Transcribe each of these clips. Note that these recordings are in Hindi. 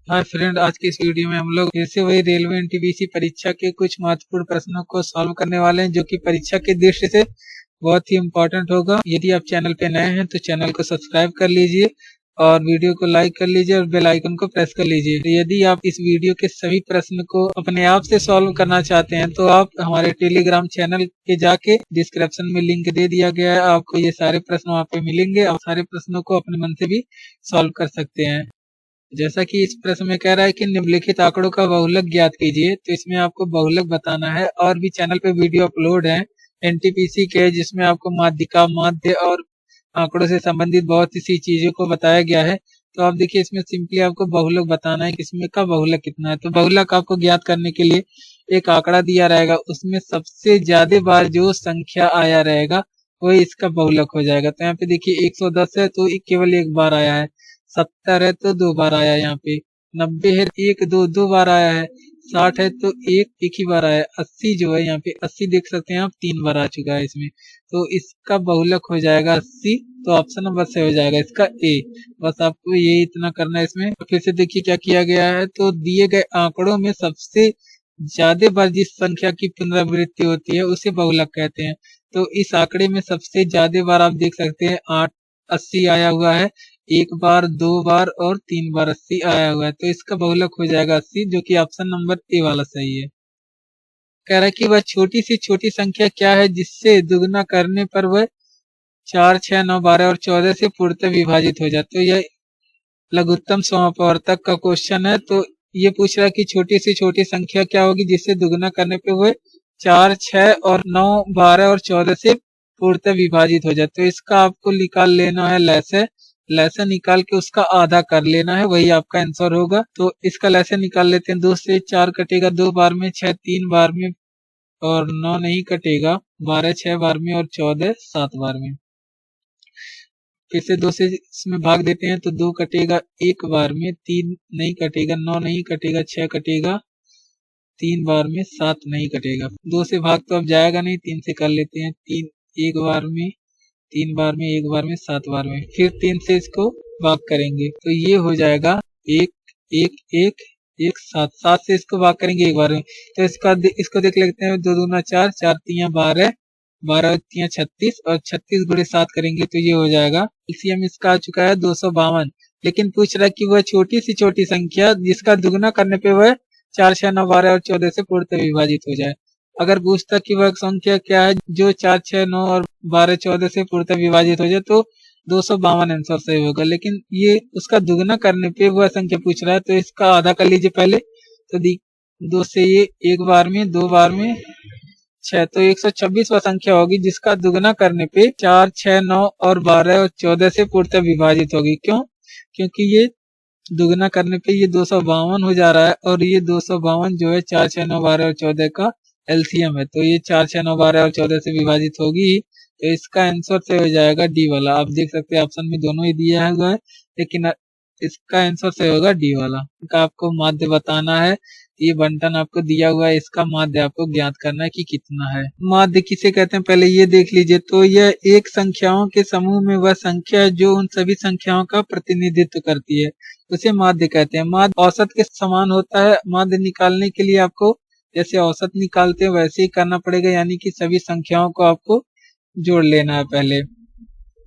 हाय फ्रेंड, आज की इस वीडियो में हम लोग फिर से वही रेलवे एनटीपीसी परीक्षा के कुछ महत्वपूर्ण प्रश्नों को सॉल्व करने वाले हैं, जो कि परीक्षा की दृष्टि से बहुत ही इम्पोर्टेंट होगा। यदि आप चैनल पे नए हैं तो चैनल को सब्सक्राइब कर लीजिए और वीडियो को लाइक कर लीजिए और बेल आइकन को प्रेस कर लीजिए। तो यदि आप इस वीडियो के सभी प्रश्न को अपने आप से सॉल्व करना चाहते हैं तो आप हमारे टेलीग्राम चैनल के जाके डिस्क्रिप्शन में लिंक दे दिया गया है, आपको ये सारे प्रश्न वहाँ पे मिलेंगे और सारे प्रश्नों को अपने मन से भी सॉल्व कर सकते हैं। जैसा कि इस प्रश्न में कह रहा है कि निम्नलिखित आंकड़ों का बहुलक ज्ञात कीजिए, तो इसमें आपको बहुलक बताना है। और भी चैनल पे वीडियो अपलोड है एनटीपीसी के, जिसमें आपको माध्यिका, माध्य और आंकड़ों से संबंधित बहुत सी चीजों को बताया गया है। तो आप देखिए, इसमें सिंपली आपको बहुलक बताना है कि इसमें का बहुलक कितना है। तो बहुलक आपको ज्ञात करने के लिए एक आंकड़ा दिया रहेगा, उसमें सबसे ज्यादा बार जो संख्या आया रहेगा वही इसका बहुलक हो जाएगा। तो यहाँ पे देखिए 110 है तो केवल एक बार आया है, 70 है तो 2 बार आया, यहाँ पे 90 है 1 2 बार आया है, 60 है तो एक ही बार आया है, 80 जो है यहाँ पे 80 देख सकते हैं आप 3 बार आ चुका है इसमें। तो इसका बहुलक हो जाएगा 80। तो ऑप्शन नंबर से हो जाएगा इसका ए। बस आपको ये इतना करना है इसमें। फिर से देखिए क्या किया गया है, तो दिए गए आंकड़ों में सबसे ज्यादा बार जिस संख्या की पुनरावृत्ति होती है उसे बहुलक कहते हैं। तो इस आंकड़े में सबसे ज्यादा बार आप देख सकते हैं 80 आया हुआ है, एक बार, 2 बार और 3 बार 80 आया हुआ है। तो इसका बहुलक हो जाएगा 80, जो कि ऑप्शन नंबर ए वाला सही है। कह रहा है कि वह छोटी सी छोटी संख्या क्या है जिससे दुगना करने पर वह 4, 6, 9, 12 और 14 से पूर्णतः विभाजित हो जाए। तो यह लघुत्तम समापवर्तक का क्वेश्चन है। तो ये पूछ रहा है कि छोटी सी छोटी संख्या क्या होगी जिससे दुगना करने पे वह 4, 6 और 9, 12 और 14 से पूर्णतः विभाजित हो जाए। तो इसका आपको निकाल लेना है लैसे। लैसे निकाल के उसका आधा कर लेना है, वही आपका आंसर होगा। तो इसका लैसे निकाल लेते हैं। 2 से 4 कटेगा 2 बार में, 6 3 बार में और 9 नहीं कटेगा, 12 6 बार में और 14 7 बार में। फिर से 2 से इसमें भाग देते हैं तो 2 कटेगा 1 बार में, 3 नहीं कटेगा, 9 नहीं कटेगा, 6 कटेगा 3 बार में, 7 नहीं कटेगा। 2 से भाग तो अब जाएगा नहीं, 3 से कर लेते हैं। 3 1 बार में, 3 बार में, 1 बार में, 7 बार में, फिर 3 से इसको भाग करेंगे तो ये हो जाएगा 1 1 1 1 7। 7 से इसको भाग करेंगे 1 बार में, तो इसको देख लेते हैं। 2 दूना 4, 4 3 12, 12 3 36 और 36 गुणे 7 करेंगे तो ये हो जाएगा। एलसीएम इसका आ चुका है 252। लेकिन पूछ रहा है कि वह छोटी सी छोटी संख्या जिसका दुगना करने पे वह 4 6 9 12 और 14 से पूर्णतः विभाजित हो जाए। अगर पूछता कि वह संख्या क्या है जो 4 6 9 और 12 14 से पूर्णतः विभाजित हो जाए, तो 252 आंसर सही होगा। लेकिन ये उसका दुगना करने पे वह संख्या पूछ रहा है, तो इसका आधा कर लीजिए पहले। तो 2 से ये 1 बार में, 2 बार में, 6, तो 126वां संख्या होगी जिसका दुगना करने पे 4 6 9 और 12 और 14 से पूर्णतः विभाजित होगी। क्यों? क्योंकि ये दुगना करने पे ये 252 हो जा रहा है और ये 252 जो है 4 6 9 12 और 14 का एलसीएम है। तो ये 4 6 9 12 और 14 से विभाजित होगी, तो इसका आंसर से हो जाएगा डी वाला। आप देख सकते हैं ऑप्शन में दोनों ही दिया हुआ है, लेकिन इसका आंसर से होगा डी वाला। इनका आपको माध्य बताना है। ये बंटन आपको दिया हुआ है, इसका माध्य आपको ज्ञात करना है कि कितना है। माध्य किसे कहते हैं पहले ये देख लीजिए। तो यह एक संख्याओं के समूह में वह संख्या है जो उन सभी संख्याओं का प्रतिनिधित्व करती है, उसे माध्य कहते हैं। माध्य औसत के समान होता है। माध्य निकालने के लिए आपको जैसे औसत निकालते हैं वैसे ही करना पड़ेगा, यानी कि सभी संख्याओं को आपको जोड़ लेना है। पहले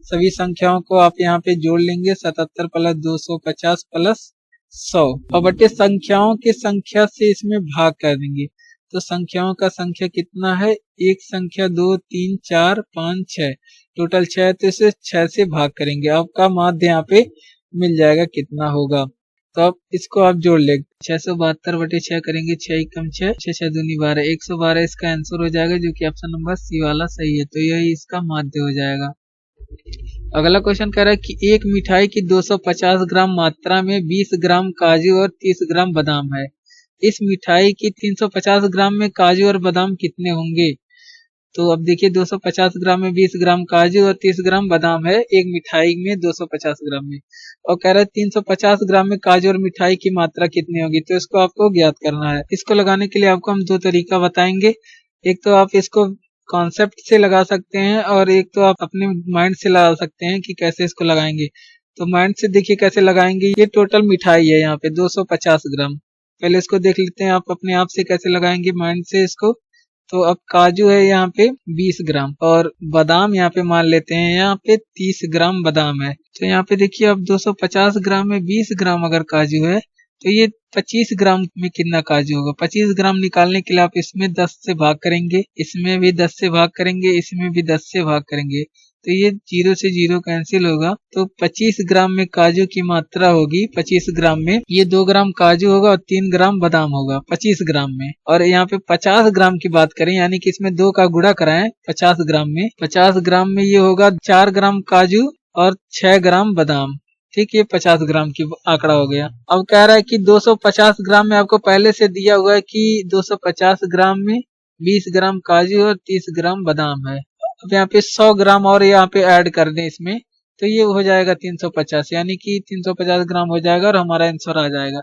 सभी संख्याओं को आप यहाँ पे जोड़ लेंगे, 77 प्लस 250 प्लस 100 और बटे संख्याओं के संख्या से इसमें भाग कर देंगे। तो संख्याओं का संख्या कितना है, एक संख्या 2 3 4 5 6, टोटल 6, तो इसे 6 से भाग करेंगे। आपका माध्य यहाँ पे मिल जाएगा कितना होगा। तो अब इसको आप जोड़ ले, 672 बटे 6 करेंगे, 6 एकम 6, 6 6 दूनी 12, 112 इसका आंसर हो जाएगा, जो कि ऑप्शन नंबर सी वाला सही है। तो यही इसका माध्य हो जाएगा। अगला क्वेश्चन कह रहा है कि एक मिठाई की 250 ग्राम मात्रा में 20 ग्राम काजू और 30 ग्राम बादाम है। इस मिठाई की 350 ग्राम में काजू और बादाम कितने होंगे? तो अब देखिए 250 ग्राम में 20 ग्राम काजू और 30 ग्राम बादाम है एक मिठाई में 250 ग्राम में, और कह रहा है 350 ग्राम में काजू और मिठाई की मात्रा कितनी होगी। तो इसको आपको ज्ञात करना है। इसको लगाने के लिए आपको हम 2 तरीका बताएंगे। एक तो आप इसको कॉन्सेप्ट से लगा सकते हैं और एक तो आप अपने माइंड से लगा सकते हैं कि कैसे इसको लगाएंगे। तो माइंड से देखिए कैसे लगाएंगे। ये टोटल मिठाई है यहाँ पे 250 ग्राम। पहले इसको देख लेते हैं आप अपने आप से कैसे लगाएंगे माइंड से इसको। तो अब काजू है यहाँ पे 20 ग्राम और बादाम यहाँ पे मान लेते हैं यहाँ पे 30 ग्राम बादाम है। तो यहाँ पे देखिए अब 250 ग्राम में 20 ग्राम अगर काजू है तो ये 25 ग्राम में कितना काजू होगा। 25 ग्राम निकालने के लिए आप इसमें 10 से भाग करेंगे, इसमें भी 10 से भाग करेंगे, इसमें भी 10 से भाग करेंगे, तो ये 0 से 0 कैंसिल होगा। तो 25 ग्राम में काजू की मात्रा होगी, 25 ग्राम में ये 2 ग्राम काजू होगा और 3 ग्राम बादाम होगा 25 ग्राम में। और यहाँ पे 50 ग्राम की बात करें यानी कि इसमें 2 का गुणा कराएं 50 ग्राम में, 50 ग्राम में ये होगा 4 ग्राम काजू और 6 ग्राम बादाम। ठीक, ये 50 ग्राम की आंकड़ा हो गया। अब कह रहा है कि 250 ग्राम में आपको पहले से दिया हुआ है कि 250 ग्राम में 20 ग्राम काजू और 30 ग्राम बादाम है। अब यहाँ पे 100 ग्राम और यहाँ पे ऐड कर दें इसमें, तो ये हो जाएगा 350, यानी कि 350 ग्राम हो जाएगा और हमारा आंसर आ जाएगा।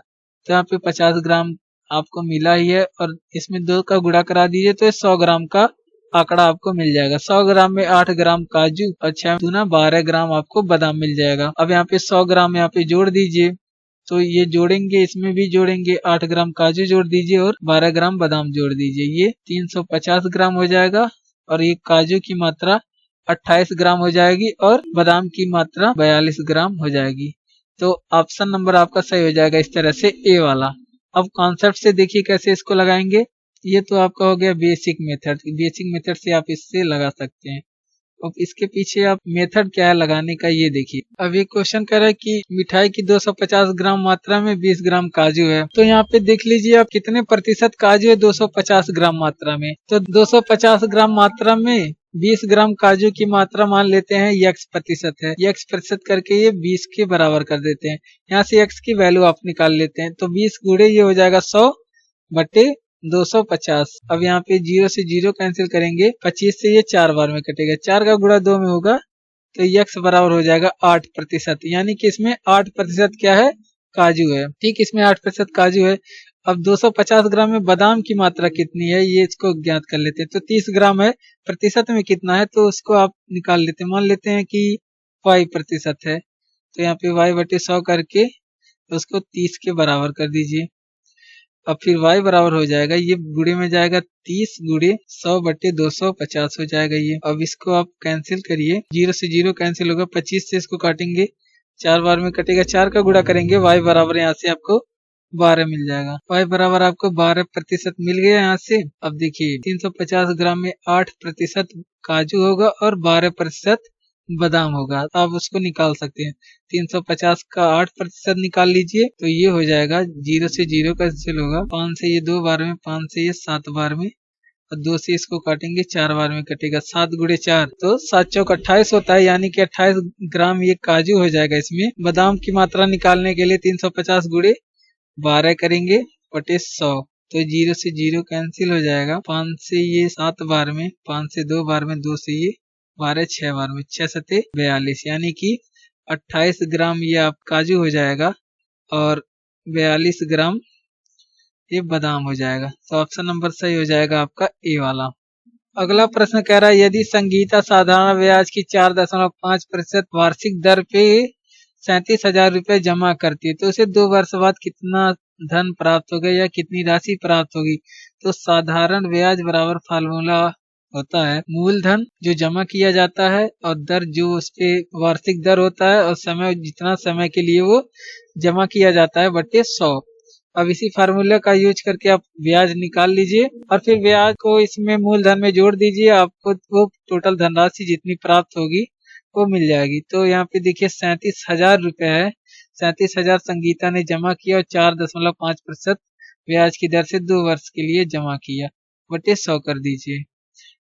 तो यहाँ पे 50 ग्राम आपको मिला ही है और इसमें 2 का गुणा करा दीजिए तो 100 ग्राम का आंकड़ा आपको मिल जाएगा। 100 ग्राम में 8 ग्राम काजू और 6 दूना 12 ग्राम आपको बादाम मिल जाएगा। अब यहाँ पे 100 ग्राम यहाँ पे जोड़ दीजिए, तो ये जोड़ेंगे, इसमें भी जोड़ेंगे, 8 ग्राम काजू जोड़ दीजिए और 12 ग्राम बादाम जोड़ दीजिए, ये 350 ग्राम हो जाएगा। और ये काजू की मात्रा 28 ग्राम हो जाएगी और बादाम की मात्रा 42 ग्राम हो जाएगी। तो ऑप्शन नंबर आपका सही हो जाएगा इस तरह से, ए वाला। अब कॉन्सेप्ट से देखिए कैसे इसको लगाएंगे। ये तो आपका हो गया बेसिक मेथड, बेसिक मेथड से आप इससे लगा सकते हैं। अब इसके पीछे आप मेथड क्या है लगाने का ये देखिए। अब ये क्वेश्चन कर रहा है कि मिठाई की 250 ग्राम मात्रा में 20 ग्राम काजू है, तो यहाँ पे देख लीजिए आप कितने प्रतिशत काजू है 250 ग्राम मात्रा में। तो 250 ग्राम मात्रा में 20 ग्राम काजू की मात्रा मान लेते हैं x प्रतिशत है, x प्रतिशत करके ये 20 के बराबर कर देते हैं। यहाँ से x की वैल्यू आप निकाल लेते हैं, तो 20 गुणे ये हो जाएगा 100 बटे 250। अब यहाँ पे 0 से 0 कैंसिल करेंगे, 25 से ये 4 बार में कटेगा, 4 का गुणा 2 में होगा तो x बराबर हो जाएगा 8 प्रतिशत, यानी कि इसमें 8 प्रतिशत क्या है, काजू है। ठीक, इसमें 8 प्रतिशत काजू है। अब 250 ग्राम में बादाम की मात्रा कितनी है ये इसको ज्ञात कर लेते हैं। तो 30 ग्राम है, प्रतिशत में कितना है तो उसको आप निकाल लेते हैं। मान लेते हैं कि 5 प्रतिशत है, तो यहाँ पे y बटे 100 करके उसको 30 के बराबर कर दीजिए। अब फिर y बराबर हो जाएगा, ये गुणे में जाएगा 30 गुणे 100 बटे 250 हो जाएगा ये। अब इसको आप कैंसिल करिए, 0 से 0 कैंसिल होगा, 25 से इसको काटेंगे, 4 बार में कटेगा, 4 का गुणा करेंगे, y बराबर यहाँ से आपको 12 मिल जाएगा। y बराबर आपको 12 प्रतिशत मिल गया यहाँ से। अब देखिए 350 ग्राम में 8 प्रतिशत काजू होगा और 12 प्रतिशत बादाम होगा, तो आप उसको निकाल सकते हैं। 350 का 8 प्रतिशत निकाल लीजिए तो ये हो जाएगा, 0 से 0 कैंसिल होगा, 5 से ये 2 बार में, 5 से ये 7 बार में और 2 से इसको काटेंगे, 4 बार में कटेगा, 7 गुणे 4 तो 7 चौक 28 होता है, यानी कि 28 ग्राम ये काजू हो जाएगा। इसमें बादाम की मात्रा निकालने के लिए 350 गुणे 12 करेंगे बटे 100, तो 0 से 0 कैंसिल हो जाएगा, 5 से ये 7 बार में, 5 से 2 बार में, 2 से ये 12, 6 बार में, 6 सते 42, यानी कि 28 ग्राम ये आप काजू हो जाएगा और 42 ग्राम ये बादाम हो जाएगा। तो ऑप्शन नंबर सही हो जाएगा आपका ए वाला। अगला प्रश्न कह रहा है यदि संगीता साधारण ब्याज की 4.5% वार्षिक दर पे 37,000 रुपए जमा करती है तो उसे 2 वर्ष बाद कितना धन प्राप्त होगा या कितनी राशि प्राप्त होगी। तो साधारण ब्याज बराबर फार्मूला होता है मूलधन जो जमा किया जाता है और दर जो उसपे वार्षिक दर होता है और समय जितना समय के लिए वो जमा किया जाता है बटे 100। अब इसी फार्मूले का यूज करके आप ब्याज निकाल लीजिए और फिर ब्याज को इसमें मूलधन में जोड़ दीजिए, आपको वो टोटल धनराशि जितनी प्राप्त होगी वो मिल जाएगी। तो यहाँ पे देखिए 37,000 रुपए है, 37,000 संगीता ने जमा किया और 4.5% ब्याज की दर से 2 वर्ष के लिए जमा किया बटे 100 कर दीजिए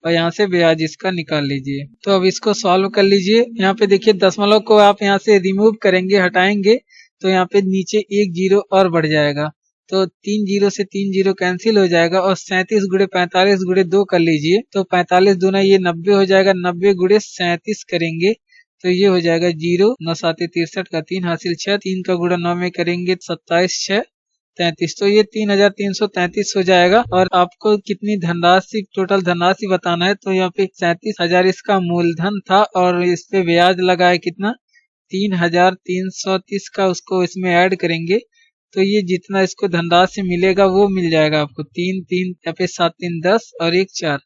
और यहाँ से ब्याज इसका निकाल लीजिए। तो अब इसको सॉल्व कर लीजिए। यहाँ पे देखिए दशमलव को आप यहाँ से रिमूव करेंगे, हटाएंगे तो यहाँ पे नीचे 1 जीरो और बढ़ जाएगा, तो 3 जीरो से 3 जीरो कैंसिल हो जाएगा और 37 गुणे 45 गुणे 2 कर लीजिए तो 45 दूना ये 90 हो जाएगा, 90 गुणे 37 करेंगे तो ये हो जाएगा 0, 9 7 63 का 3 हासिल 6, 3 का गुणा 9 में करेंगे 27 6 33, तो ये 3,333 हो जाएगा। और आपको कितनी धनराशि टोटल धनराशि बताना है तो यहाँ पे 37,000 इसका मूलधन था और इस पे ब्याज लगा है कितना 3330 का उसको इसमें ऐड करेंगे तो ये जितना इसको धनराशि मिलेगा वो मिल जाएगा आपको। 3 3 यहाँ पे 7 3 10 और 1 4,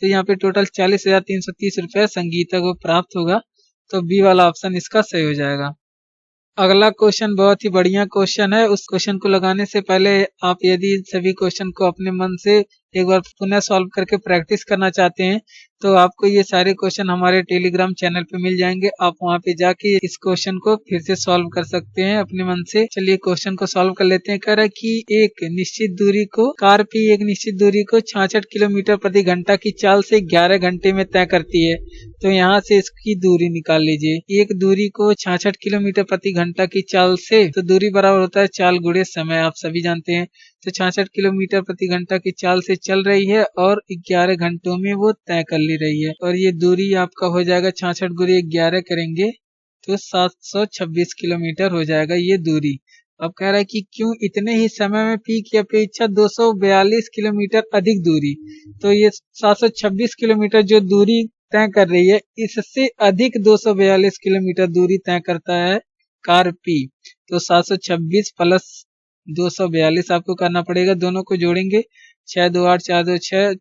तो यहाँ पे टोटल 40,330 रुपये संगीता को प्राप्त होगा। तो बी वाला ऑप्शन इसका सही हो जाएगा। अगला क्वेश्चन बहुत ही बढ़िया क्वेश्चन है। उस क्वेश्चन को लगाने से पहले आप यदि सभी क्वेश्चन को अपने मन से एक बार पुनः सॉल्व करके प्रैक्टिस करना चाहते हैं तो आपको ये सारे क्वेश्चन हमारे टेलीग्राम चैनल पे मिल जाएंगे। आप वहां पे जाके इस क्वेश्चन को फिर से सॉल्व कर सकते हैं अपने मन से। चलिए क्वेश्चन को सॉल्व कर लेते हैं। कह रहा है कि एक निश्चित दूरी को कार P एक निश्चित दूरी को 66 किलोमीटर प्रति घंटा की चाल से 11 घंटे में तय करती है। तो यहाँ से इसकी दूरी निकाल लीजिए। एक दूरी को 66 किलोमीटर प्रति घंटा की चाल से, तो दूरी बराबर होता है चाल गुणे समय, आप सभी जानते हैं। तो 66 किलोमीटर प्रति घंटा की चाल से चल रही है और 11 घंटों में वो तय कर ले रही है। और ये दूरी आपका हो जाएगा 66 गुणे 11 करेंगे तो 726 किलोमीटर हो जाएगा ये दूरी। अब कह रहा है कि क्यों इतने ही समय में P की अपेक्षा 242 किलोमीटर अधिक दूरी, तो ये 726 किलोमीटर जो दूरी तय कर रही है इससे अधिक 242 किलोमीटर दूरी तय करता है कार P। तो 726 प्लस 242 आपको करना पड़ेगा, दोनों को जोड़ेंगे 6 2 8 4 2 6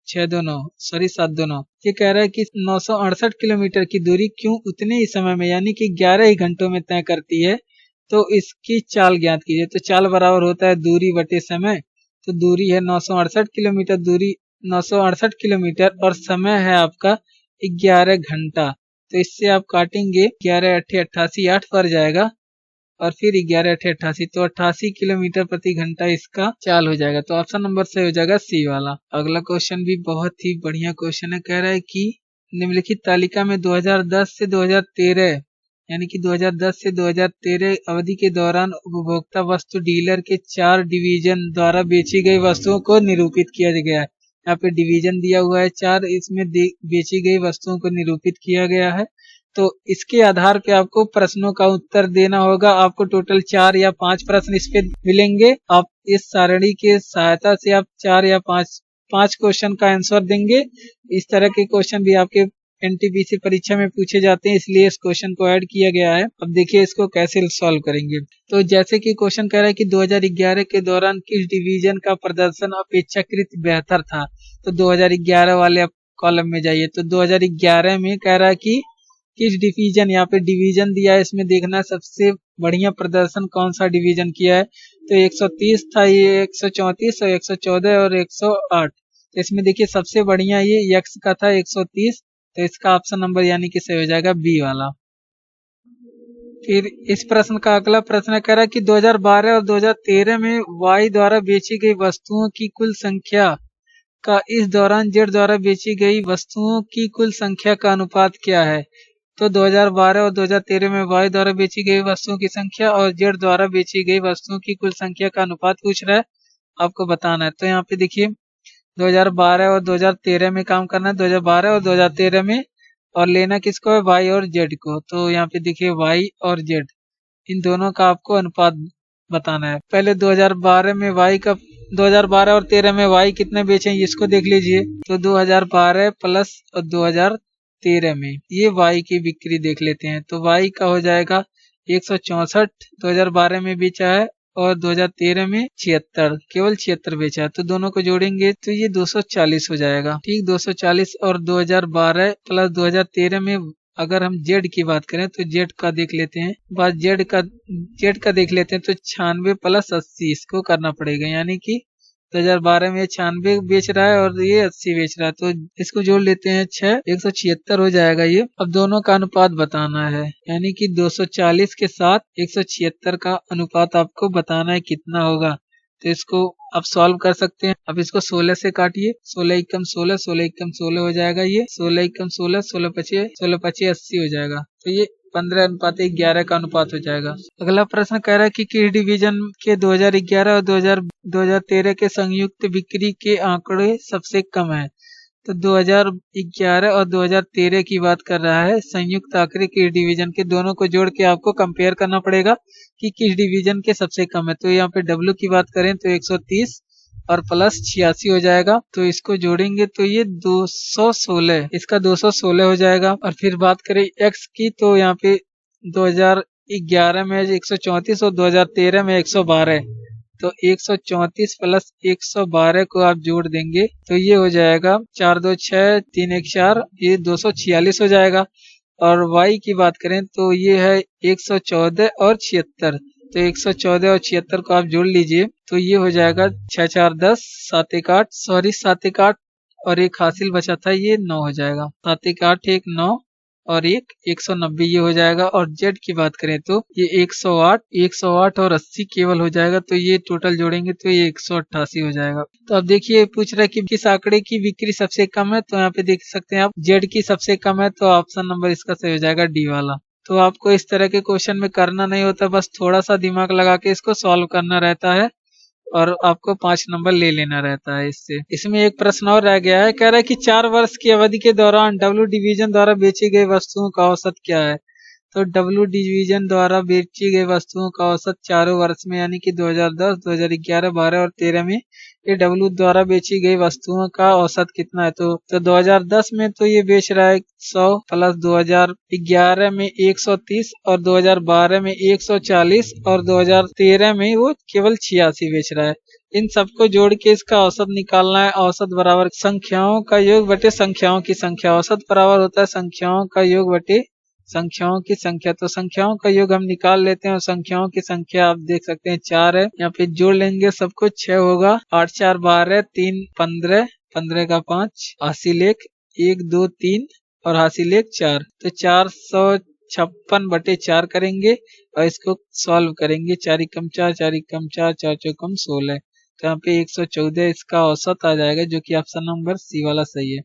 6 2 9 सॉरी 7 2 9। ये कह रहा है कि 968 किलोमीटर की दूरी क्यों उतने ही समय में यानी कि 11 ही घंटों में तय करती है। तो इसकी चाल ज्ञात कीजिए। तो चाल बराबर होता है दूरी बटे समय। तो दूरी है 968 किलोमीटर, दूरी 968 किलोमीटर और समय है आपका 11 घंटा। तो इससे आप काटेंगे 11 8 88 8 पर जाएगा और फिर 11 8 88, तो 88 किलोमीटर प्रति घंटा इसका चाल हो जाएगा। तो ऑप्शन नंबर से हो जाएगा सी वाला। अगला क्वेश्चन भी बहुत ही बढ़िया क्वेश्चन है। कह रहा है कि निम्नलिखित तालिका में 2010 से 2013 यानी कि 2010 से 2013 अवधि के दौरान उपभोक्ता वस्तु डीलर के 4 डिवीजन द्वारा बेची गई वस्तुओं को निरूपित किया गया है। यहाँ पे डिवीजन दिया हुआ है 4, इसमें बेची गई वस्तुओं को निरूपित किया गया है। तो इसके आधार पे आपको प्रश्नों का उत्तर देना होगा। आपको टोटल 4 या 5 प्रश्न इस पे मिलेंगे। आप इस सारणी के सहायता से आप 4 या 5 क्वेश्चन का आंसर देंगे। इस तरह के क्वेश्चन भी आपके एनटीपीसी परीक्षा में पूछे जाते हैं, इसलिए इस क्वेश्चन को ऐड किया गया है। अब देखिए इसको कैसे सॉल्व करेंगे। तो जैसे कि क्वेश्चन कह रहा है कि 2011 के दौरान किस डिवीजन का प्रदर्शन अपेक्षाकृत बेहतर था। तो 2011 वाले कॉलम में जाइए। तो 2011 में कह रहा है कि किस डिवीजन, यहाँ पे डिवीजन दिया है, इसमें देखना सबसे बढ़िया प्रदर्शन कौन सा डिवीजन किया है। तो 130 था, ये 134 और 114 और 108। तो इसमें देखिए सबसे बढ़िया ये यक्स का था 130। तो इसका ऑप्शन नंबर यानी कि सही हो जाएगा बी वाला। फिर इस प्रश्न का अगला प्रश्न कह रहा है कि 2012 और 2013 में वाई द्वारा बेची गई वस्तुओं की कुल संख्या का इस दौरान जेड द्वारा बेची गई वस्तुओं की कुल संख्या का अनुपात क्या है। तो 2012 और 2013 में वाई द्वारा बेची गई वस्तुओं की संख्या और जेड द्वारा बेची गई वस्तुओं की कुल संख्या का अनुपात पूछ रहा है, आपको बताना है। तो यहाँ पे देखिए 2012 और 2013 में काम करना है, 2012 और 2013 में, और लेना किसको है, वाई और जेड को। तो यहाँ पे देखिए वाई और जेड इन दोनों का आपको अनुपात बताना है। पहले 2012 में वाई का, 2012 और 13 में वाई कितने बेचे हैं इसको देख लीजिए। तो 2012 प्लस और 2013 में ये वाई की बिक्री देख लेते हैं। तो वाई का हो जाएगा 164 2012 में बेचा है और 2013 में 76, केवल 76 बेचा है। तो दोनों को जोड़ेंगे तो ये 240 हो जाएगा। ठीक, 240 और 2012 प्लस 2013 में अगर हम जेड की बात करें तो जेड का देख लेते हैं। बात जेड का देख लेते हैं। तो 96 प्लस 80 इसको करना पड़ेगा, यानी कि 2012 में 96 बेच रहा है और ये 80 बेच रहा है। तो इसको जोड़ लेते हैं 6, 176 हो जाएगा ये। अब दोनों का अनुपात बताना है, यानी कि 240 के साथ 176 का अनुपात आपको बताना है कितना होगा। तो इसको आप सॉल्व कर सकते हैं। अब इसको 16 से काटिए। 16 एकम 16, 16 एकम 16 हो जाएगा ये। 16 एकम 16, 16 पचे 16 पचे 80 हो जाएगा। तो ये 15:11 का अनुपात हो जाएगा। अगला प्रश्न कह रहा है कि किस डिवीजन के 2011 और 2013 के संयुक्त बिक्री के आंकड़े सबसे कम है। तो 2011 और 2013 की बात कर रहा है। संयुक्त आंकड़े किस डिवीजन के, दोनों को जोड़ के आपको कंपेयर करना पड़ेगा कि किस डिवीजन के सबसे कम है। तो यहाँ पे डब्ल्यू की बात करें तो 130 और प्लस 86 हो जाएगा। तो इसको जोड़ेंगे तो ये 216, इसका 216 हो जाएगा। और फिर बात करें एक्स की, तो यहाँ पे 2011 में 134 और 2013 में 112। तो 134 प्लस 112 को आप जोड़ देंगे तो ये हो जाएगा 4 2 6 3 1 4, ये 246 हो जाएगा। और y की बात करें तो ये है 114 और 76। तो 114 और 76 को आप जोड़ लीजिए तो ये हो जाएगा 6 4 10, 7 1 8, सॉरी 7 1 8 और एक हासिल बचा था, ये 9 हो जाएगा। 7 1 8 1 9 और एक 190 ये हो जाएगा। और जेड की बात करें तो ये 108 और 80 केवल हो जाएगा। तो ये टोटल जोड़ेंगे तो ये 188 हो जाएगा। तो अब देखिए पूछ रहा है कि किस आंकड़े की बिक्री सबसे कम है। तो यहाँ पे देख सकते हैं आप जेड की सबसे कम है, तो ऑप्शन नंबर इसका सही हो जाएगा डी वाला। तो आपको इस तरह के क्वेश्चन में करना नहीं होता, बस थोड़ा सा दिमाग लगा के इसको सॉल्व करना रहता है और आपको 5 नंबर ले लेना रहता है इससे। इसमें एक प्रश्न और रह गया है, कह रहा है कि 4 वर्ष की अवधि के दौरान डब्ल्यू डिवीजन द्वारा बेची गई वस्तुओं का औसत क्या है। तो डब्ल्यू डिवीजन द्वारा बेची गई वस्तुओं का औसत चारों वर्ष में यानी कि 2010, 2011, 12 और 13 में ये डब्ल्यू द्वारा बेची गई वस्तुओं का औसत कितना है। तो 2010 में तो ये बेच रहा है 100 प्लस 2011 में 130 और 2012 में 140 और 2013 में वो केवल 86 बेच रहा है। इन सबको जोड़ के इसका औसत निकालना है। औसत बराबर संख्याओं का योग बटे संख्याओं की संख्या। औसत बराबर होता है संख्याओं का योग बटे संख्याओं की संख्या। तो संख्याओं का योग हम निकाल लेते हैं और संख्याओं की संख्या आप देख सकते हैं 4 है। यहाँ पे जोड़ लेंगे सब कुछ 6 होगा। 8 4 12, 3 15, 15 का 5, हासिल 1, 1 2 3 और हासिल 1 4। तो 456 बटे 4 करेंगे और इसको सॉल्व करेंगे। 4 एकम 4, 4 एकम 4, 4 चौकम 16। तो यहाँ पे 114 इसका औसत आ जाएगा, जो कि ऑप्शन नंबर सी वाला सही है।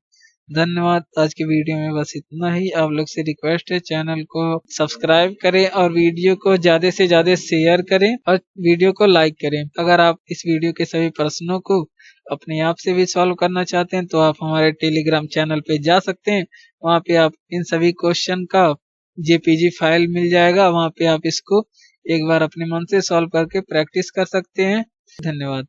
धन्यवाद। आज की वीडियो में बस इतना ही। आप लोग से रिक्वेस्ट है चैनल को सब्सक्राइब करें और वीडियो को ज्यादा से ज्यादा शेयर करें और वीडियो को लाइक करें। अगर आप इस वीडियो के सभी प्रश्नों को अपने आप से भी सॉल्व करना चाहते हैं तो आप हमारे टेलीग्राम चैनल पे जा सकते हैं। वहाँ पे आप इन सभी क्वेश्चन का जेपीजी फाइल मिल जाएगा। वहाँ पे आप इसको एक बार अपने मन से सॉल्व करके प्रैक्टिस कर सकते हैं। धन्यवाद।